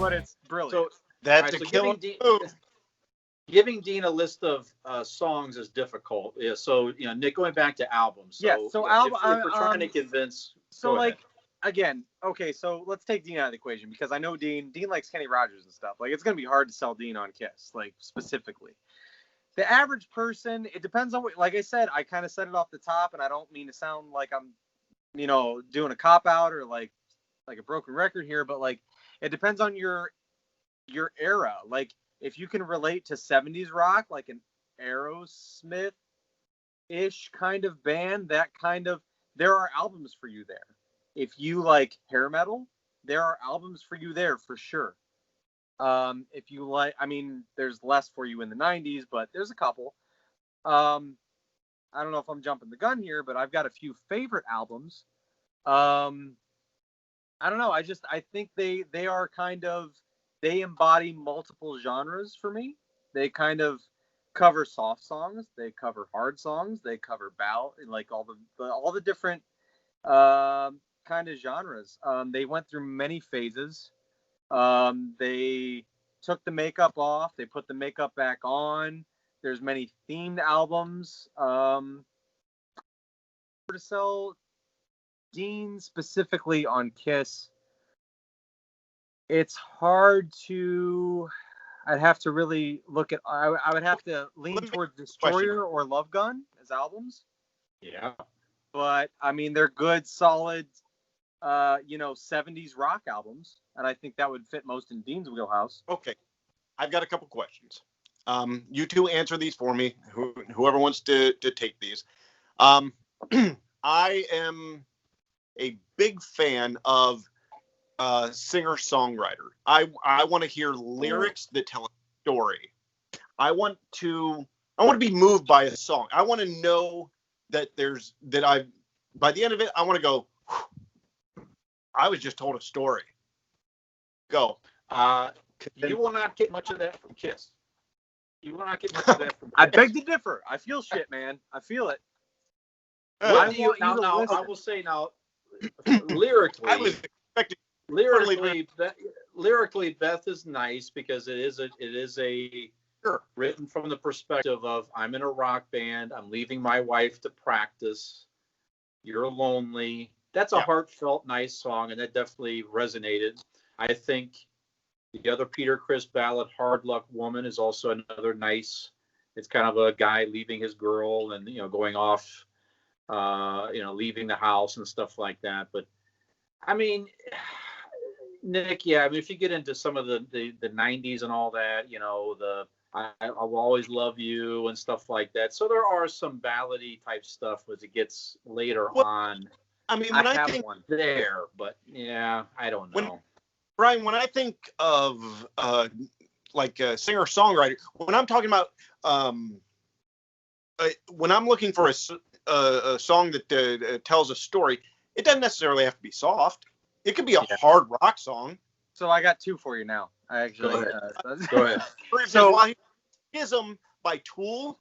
but it's brilliant. So That's right, a killer move. Giving Dean a list of songs is difficult. Yeah, so Nick, going back to albums. So, Yeah, so if we're trying to convince, so go ahead. again, okay, so let's take Dean out of the equation because I know Dean likes Kenny Rogers and stuff. Like, it's gonna be hard to sell Dean on Kiss, like, specifically. The average person, it depends on what, like I said, I kind of said it off the top, and I don't mean to sound like I'm, doing a cop out or like a broken record here, but like, it depends on your era. Like, if you can relate to 70s rock, like an Aerosmith ish kind of band, there are albums for you there. If you like hair metal, there are albums for you there for sure. If you like, there's less for you in the 90s, but there's a couple. I don't know if I'm jumping the gun here, but I've got a few favorite albums. I don't know. I think they are they embody multiple genres for me. They kind of cover soft songs, they cover hard songs, they cover ballad, like all the different kind of genres. They went through many phases. They took the makeup off, they put the makeup back on. There's many themed albums. To sell Dean specifically on Kiss, it's hard to. I'd have to really look at. I would have to lean towards Destroyer or Love Gun as albums. Yeah, but they're good, solid, 70s rock albums, and I think that would fit most in Dean's wheelhouse. Okay, I've got a couple questions. You two answer these for me. Whoever wants to take these. I am a big fan of singer-songwriter. I want to hear lyrics that tell a story. I want to be moved by a song. I want to know that by the end of it, I want to go, I was just told a story. Go. You will not get much of that from Kiss. You will not get much of that from Kiss. I beg to differ. I feel shit, man. I feel it. I will say now, lyrically, I was expecting lyrically, Beth is nice because it is a sure. Written from the perspective of, I'm in a rock band, I'm leaving my wife to practice, you're lonely. That's a heartfelt, nice song, and that definitely resonated. I think the other Peter Criss ballad, Hard Luck Woman, is also another nice. It's kind of a guy leaving his girl and going off, leaving the house and stuff like that. But Nick, if you get into some of the 90s and all that, I will always love you and stuff like that. So there are some ballady type stuff as it gets later on. When I think one there, but yeah, I don't know. Brian, when I think of like a singer-songwriter, when I'm talking about when I'm looking for a song that tells a story, it doesn't necessarily have to be soft. It could be a hard rock song. So I got two for you now. I actually go ahead. So Schism by Tool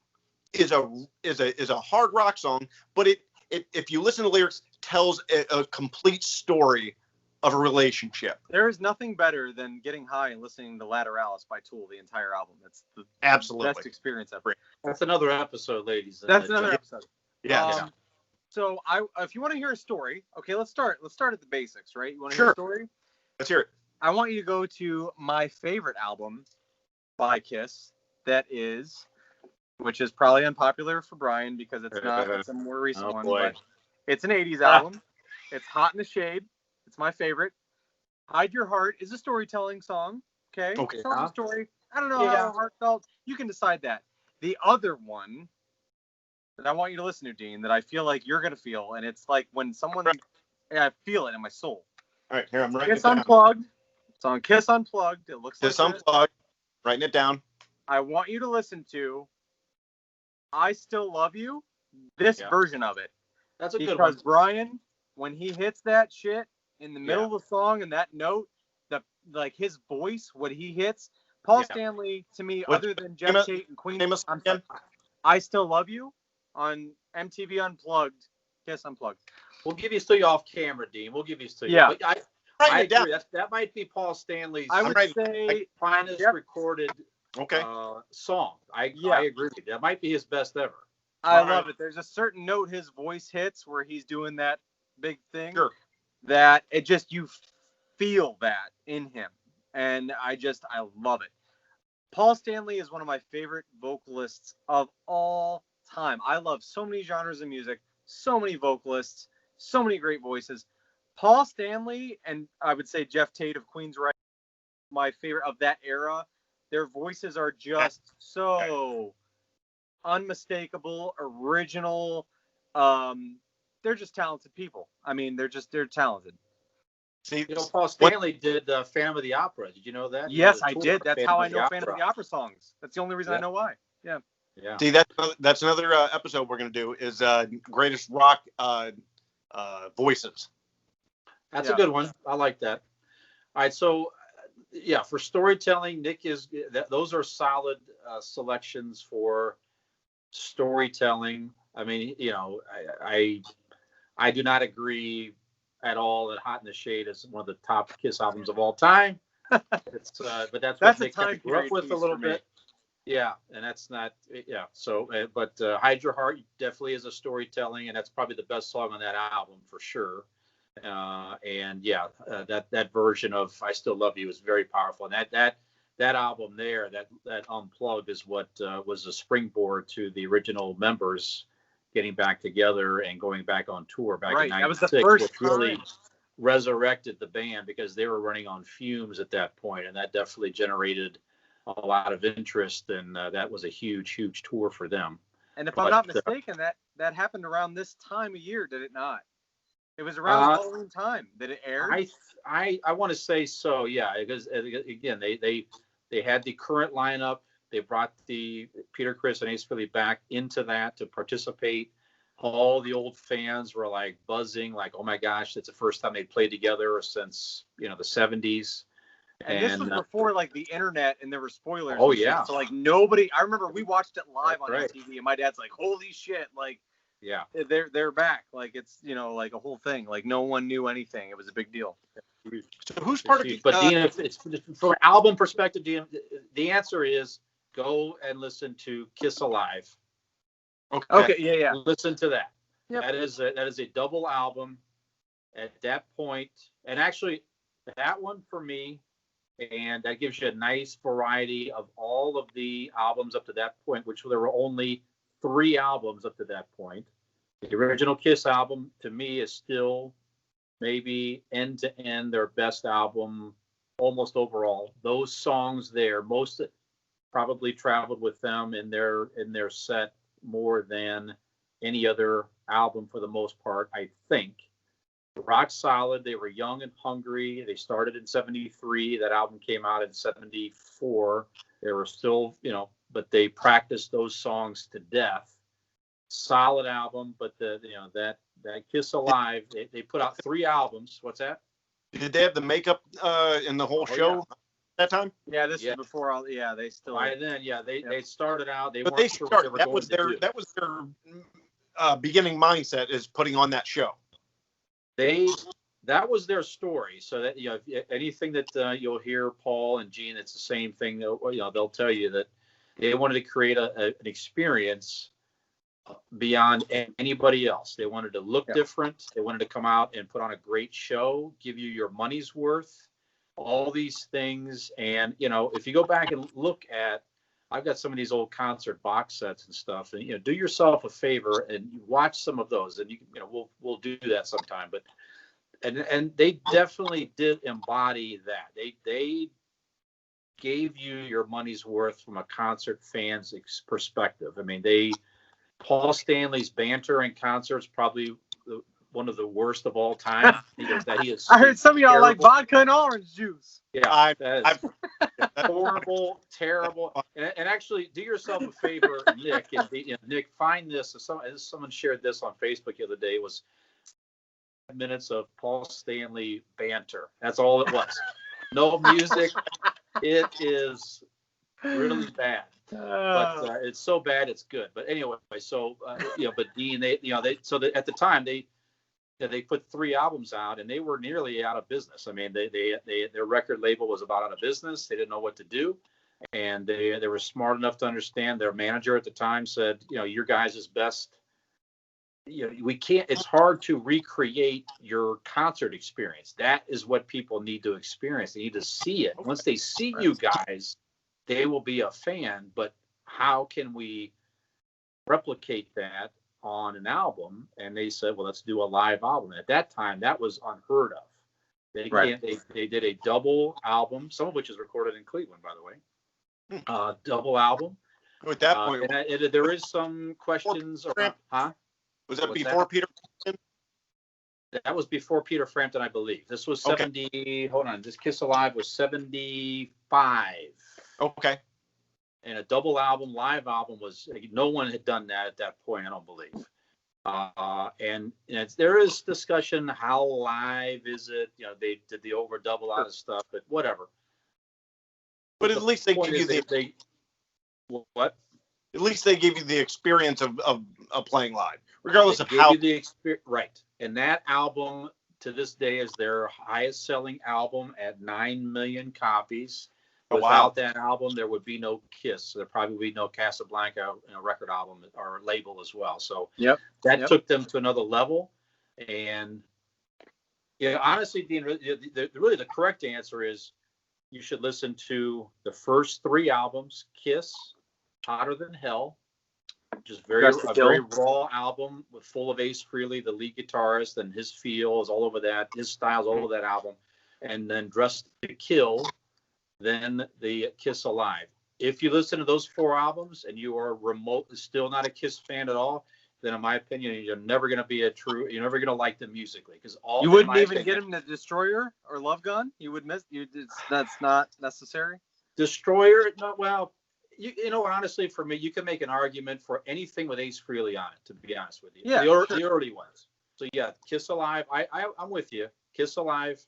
is a hard rock song, but it if you listen to lyrics, tells a complete story of a relationship. There is nothing better than getting high and listening to Lateralis by Tool, the entire album. That's the best experience ever. That's another episode, ladies. That's another episode. Yeah. So if you want to hear a story, okay, let's start at the basics, right? You want to hear a story? Let's hear it. I want you to go to my favorite album by Kiss, which is probably unpopular for Brian because it's not. It's a more recent one, but it's an 80s album. It's Hot in the Shade. It's my favorite. Hide Your Heart is a storytelling song. Okay. It tells a story. I don't know how heartfelt. You can decide that. The other one that I want you to listen to, Dean, that I feel like you're going to feel, and it's like when someone, I feel it in my soul. All right, here, I'm writing Kiss Unplugged. It's on Kiss Unplugged. It looks like Kiss Unplugged. Writing it down. I want you to listen to I Still Love You, this version of it. That's a good one. Because Brian, when he hits that shit in the middle of the song and that note, his voice, what he hits, Paul Stanley, to me, other than Jeff Tate and Queen, I Still Love You on MTV Unplugged, Kiss Unplugged. We'll give you off camera, Dean. We'll give you Yeah. But writing I it down. agree. That might be Paul Stanley's I would say finest recorded Okay. song. I agree with you. That might be his best ever. I love it. There's a certain note his voice hits where he's doing that big thing. Sure. That it just, you feel that in him. And I love it. Paul Stanley is one of my favorite vocalists of all time. I love so many genres of music, so many vocalists, so many great voices. Paul Stanley and I would say Jeff Tate of Queensryche, my favorite of that era. Their voices are just so unmistakable, original. They're just talented people. I mean, they're talented. See, Paul Stanley did Phantom of the Opera. Did you know that? Yes, I did. That's how I know Phantom of the Opera songs. That's the only reason I know why. Yeah. Yeah. See, that's another episode we're going to do is greatest rock voices. That's a good one. I like that. All right, so for storytelling, Nick those are solid selections for storytelling. I mean, I do not agree at all that Hot in the Shade is one of the top Kiss albums of all time. But that's what Nick kind of grew up with a little bit. Yeah, and that's not, So, but Hide Your Heart definitely is a storytelling, and that's probably the best song on that album for sure. That version of I Still Love You is very powerful. And that album there, that Unplugged is what was a springboard to the original members getting back together and going back on tour back in 96. That was the first which really resurrected the band because they were running on fumes at that point, and that definitely generated a lot of interest, and that was a huge tour for them. And if I'm not mistaken, that happened around this time of year, did it not? It was around Halloween time that it aired. I want to say so, yeah, because again they had the current lineup. They brought the Peter, Chris, and Ace Frehley back into that to participate. All the old fans were like buzzing, like, "Oh my gosh, it's the first time they played together since the 70s." And this was before like the internet and there were spoilers. Oh yeah. So like nobody. I remember we watched it live on MTV, and my dad's like, "Holy shit!" Like, yeah, they're back. Like it's like a whole thing. Like no one knew anything. It was a big deal. So who's part of? But Dean, if it's from an album perspective, Dean, the answer is go and listen to Kiss Alive. Okay. Yeah. Listen to that. Yep. That is a double album at that point, and actually that one for me. And that gives you a nice variety of all of the albums up to that point, which there were only 3 albums up to that point. The original Kiss album, to me, is still maybe end to end their best album, almost overall. Those songs there, most probably traveled with them in their set more than any other album for the most part, I think. Rock solid. They were young and hungry. They started in 73. That album came out in 74. They were still, but they practiced those songs to death. Solid album, but that Kiss Alive, they put out 3 albums. What's that? Did they have the makeup in the whole show at that time? Yeah, this was before all. Yeah, they still. By then, they started out. They but weren't they sure started. what they were That was their beginning mindset is putting on that show. That was their story. So that anything that you'll hear Paul and Gene, it's the same thing. They'll tell you that they wanted to create an experience beyond anybody else. They wanted to look different. They wanted to come out and put on a great show, give you your money's worth, all these things. And if you go back and look at, I've got some of these old concert box sets and stuff, and do yourself a favor and watch some of those, and we'll do that sometime. But and they definitely did embody that. They gave you your money's worth from a concert fan's perspective. I mean, Paul Stanley's banter in concerts probably one of the worst of all time. I heard some of y'all like vodka and orange juice. Yeah, that's horrible, terrible. And actually, do yourself a favor, Nick. Nick, find this. Someone shared this on Facebook the other day. It was 5 minutes of Paul Stanley banter. That's all it was. No music. It is really bad. But it's so bad it's good. But anyway, so but Dean, at the time they they put 3 albums out, and they were nearly out of business. I mean, their record label was about out of business. They didn't know what to do, and they were smart enough to understand. Their manager at the time said, your guys is best. We can't. It's hard to recreate your concert experience. That is what people need to experience. They need to see it. Once they see you guys, they will be a fan. But how can we replicate that on an album? And they said, well, let's do a live album. At that time, that was unheard of. They did a double album, some of which is recorded in Cleveland, by the way. Double album. At that point, and there is some questions around, was that before Peter Frampton? That was before Peter Frampton, I believe. This was 70. Okay. Hold on. This Kiss Alive was 75. Okay. And a double album, live album was, no one had done that at that point, I don't believe. And there is discussion, how live is it? They did the over double lot of stuff, but whatever. But at least they give you what? At least they give you the experience of playing live, regardless of how. Right. And that album to this day is their highest selling album at 9 million copies. Without that album, there would be no Kiss. There probably would be no Casablanca record album or label as well. So that took them to another level. And honestly, Dean, really the correct answer is you should listen to the first 3 albums: Kiss, Hotter Than Hell, which is a very raw album full of Ace Frehley, the lead guitarist, and his feel is all over that. His style's all over that album. And then Dressed to Kill. Then the Kiss Alive. If you listen to those 4 albums and you are still not a Kiss fan at all, then in my opinion, you're never going to you're never going to like them musically, because you wouldn't even get them to Destroyer or Love Gun. You would miss. That's not necessary. Destroyer, no. Well, honestly, for me, you can make an argument for anything with Ace Frehley on it. To be honest with you, the early ones. So Kiss Alive. I'm with you. Kiss Alive,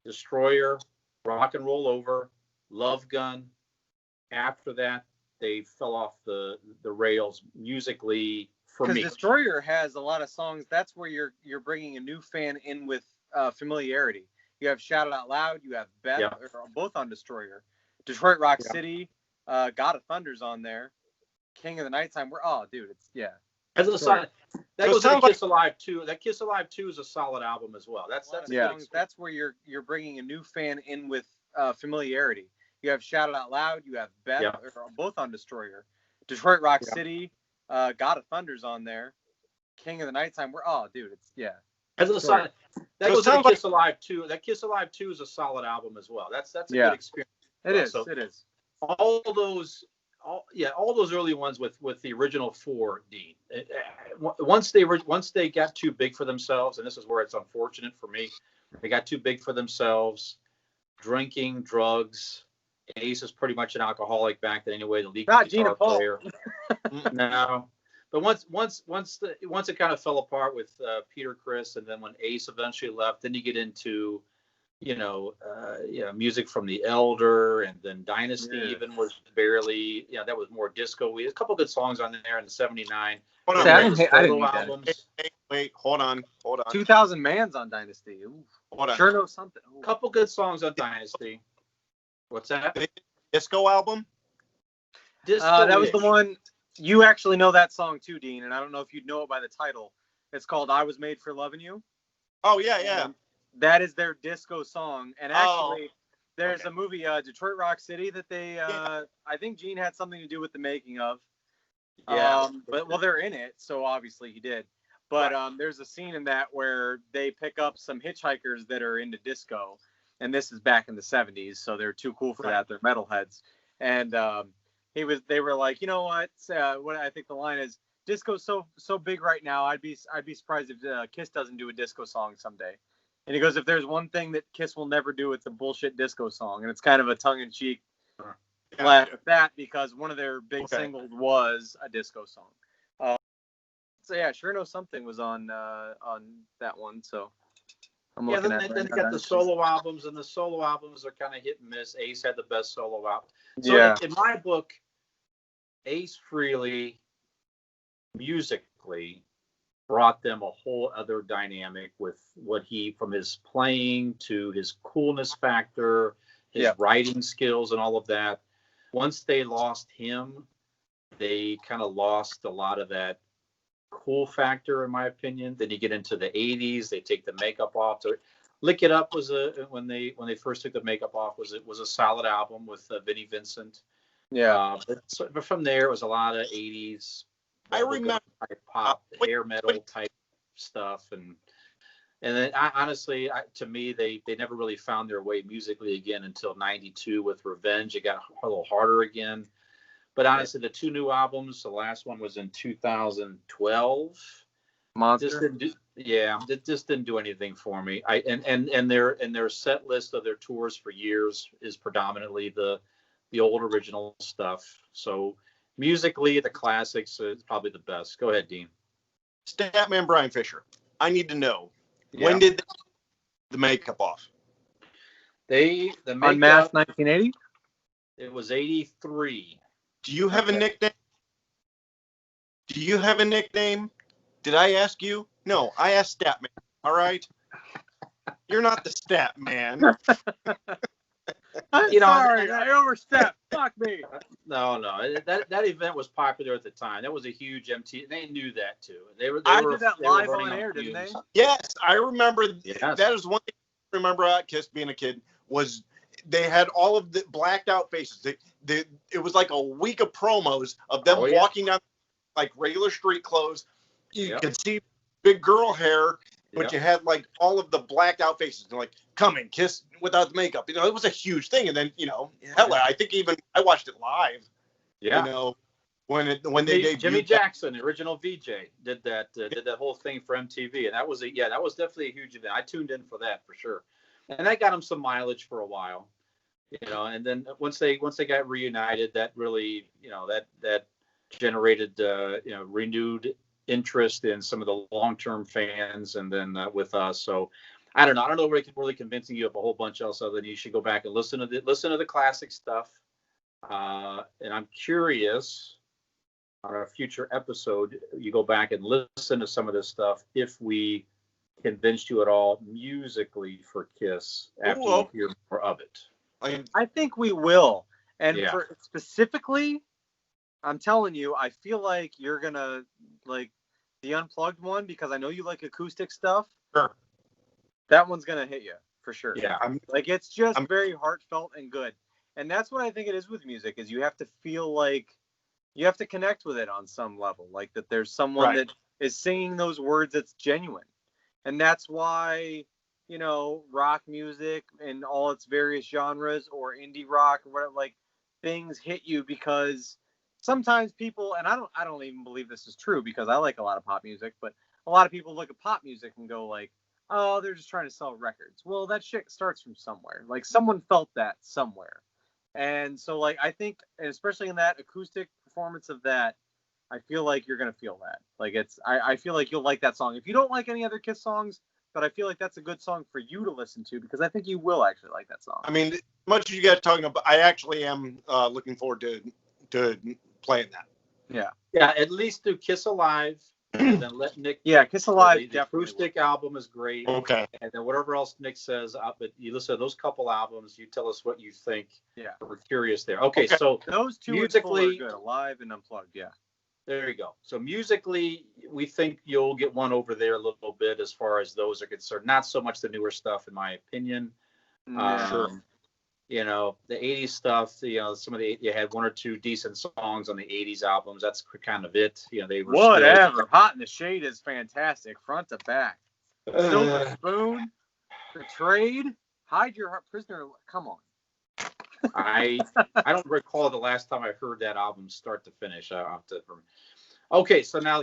Destroyer, Rock and Roll Over, Love Gun. After that, they fell off the rails musically for me. Because Destroyer has a lot of songs. That's where you're bringing a new fan in with familiarity. You have Shout It Out Loud. You have Beth, both on Destroyer. Detroit Rock City. God of Thunder's on there. King of the Nighttime. As a side, that goes to Kiss Alive 2. That Kiss Alive 2 is a solid album as well. That's where you're bringing a new fan in with familiarity. You have Shout It Out Loud. You have Beth, both on Destroyer. Detroit Rock City. God of Thunder's on there. King of the Nighttime. As a side, that goes to Kiss Alive 2. That Kiss Alive 2 is a solid album as well. That's a good experience. It is. All those early ones with the original 4, Dean. Once they got too big for themselves, and this is where it's unfortunate for me, they got too big for themselves. Drinking, drugs. Ace is pretty much an alcoholic back then anyway. The lead guitar player. No, but once it kind of fell apart with Peter Criss, and then when Ace eventually left, then you get into music from the Elder, and then Dynasty even was barely, that was more disco. A couple good songs on there in the '79. Wait, hold on. 2,000 Man's on Dynasty. Ooh. Hold on. Sure know something. A couple good songs on Dynasty. What's that? Disco album? That was the one. You actually know that song too, Dean, and I don't know if you'd know it by the title. It's called "I Was Made for Loving You." Oh yeah. That is their disco song, and actually, there's a movie, Detroit Rock City, that they, I think Gene had something to do with the making of. But they're in it, so obviously he did. But there's a scene in that where they pick up some hitchhikers that are into disco, and this is back in the 70s, so they're too cool for that. They're metalheads, and they were like, you know what? What I think the line is, disco's so big right now. I'd be surprised if Kiss doesn't do a disco song someday. And he goes, if there's one thing that Kiss will never do, it's a bullshit disco song. And it's kind of a tongue-in-cheek laugh at that, because one of their big singles was a disco song. Sure Know Something was on that one. So I'm looking at then they got the solo albums, and the solo albums are kind of hit and miss. Ace had the best solo album. So in my book, Ace Frehley, musically, brought them a whole other dynamic with what he, from his playing to his coolness factor, his writing skills and all of that. Once they lost him, they kind of lost a lot of that cool factor, in my opinion. Then you get into the 80s, they take the makeup off. So Lick It Up was when they first took the makeup off, was a solid album with Vinnie Vincent. Yeah. But from there, it was a lot of 80s. I remember pop, hair metal type stuff, and then honestly, to me, they never really found their way musically again until '92 with Revenge. It got a little harder again. But honestly, the two new albums, the last one was in 2012. Monster. It just didn't do anything for me. And their set list of their tours for years is predominantly the old original stuff. So musically, the classics is probably the best. Go ahead, Dean. Statman Brian Fisher. I need to know, when did the makeup off? The makeup, Unmasked 1980? It was 83. Do you have a nickname? Do you have a nickname? Did I ask you? No, I asked Statman. All right? You're not the Statman. I'm sorry, I overstepped. Fuck me. No. That event was popular at the time. That was a huge MTV. They knew that too. They did that live on air, didn't they? Yes, I remember. Yes. That is one thing I remember about Kiss being a kid was they had all of the blacked out faces. It was like a week of promos of them walking down like regular street clothes. You could see big girl hair. But you had like all of the blacked out faces, and like coming Kiss without the makeup. It was a huge thing. And then hell, I think even I watched it live. Yeah. When they debuted. Jimmy Jackson, the original VJ, did that whole thing for MTV, and that was definitely a huge event. I tuned in for that for sure, and that got them some mileage for a while. And then once they got reunited, that really that generated renewed interest in some of the long-term fans, and then with us. So I don't know where I can really convincing you of a whole bunch else other than you should go back and listen to the classic stuff. And I'm curious on a future episode, you go back and listen to some of this stuff if we convinced you at all musically for Kiss after you hear more of it. I think we will. And for specifically, I'm telling you, I feel like you're gonna like the Unplugged one because I know you like acoustic stuff. Sure. That one's gonna hit you for sure. Yeah. It's just very heartfelt and good. And that's what I think it is with music, is you have to feel like you have to connect with it on some level. Like that there's someone that is singing those words that's genuine. And that's why, rock music and all its various genres or indie rock or whatever, like things hit you because sometimes people, and I don't even believe this is true because I like a lot of pop music, but a lot of people look at pop music and go like, oh, they're just trying to sell records. Well, that shit starts from somewhere. Like someone felt that somewhere. And so like, I think, and especially in that acoustic performance of that, I feel like you're going to feel that. Like I feel like you'll like that song. If you don't like any other Kiss songs, but I feel like that's a good song for you to listen to because I think you will actually like that song. I mean, much as you guys talking about, I actually am looking forward to playing that. Yeah, at least do Kiss Alive, and then let Nick. Yeah, Kiss Alive. The acoustic album is great. Okay. And then whatever else Nick says, but you listen to those couple albums, you tell us what you think. Yeah. We're curious there. Okay, so those two musically are good, Alive and Unplugged. Yeah. There you go. So musically, we think you'll get one over there a little bit as far as those are concerned. Not so much the newer stuff, in my opinion. Sure. The 80s stuff, some of you had one or two decent songs on the 80s albums. That's kind of it. They were whatever. Still... Hot in the Shade is fantastic, front to back. Silver Spoon, Betrayed, Hide Your Heart Prisoner. Come on. I don't recall the last time I heard that album start to finish. Okay, so now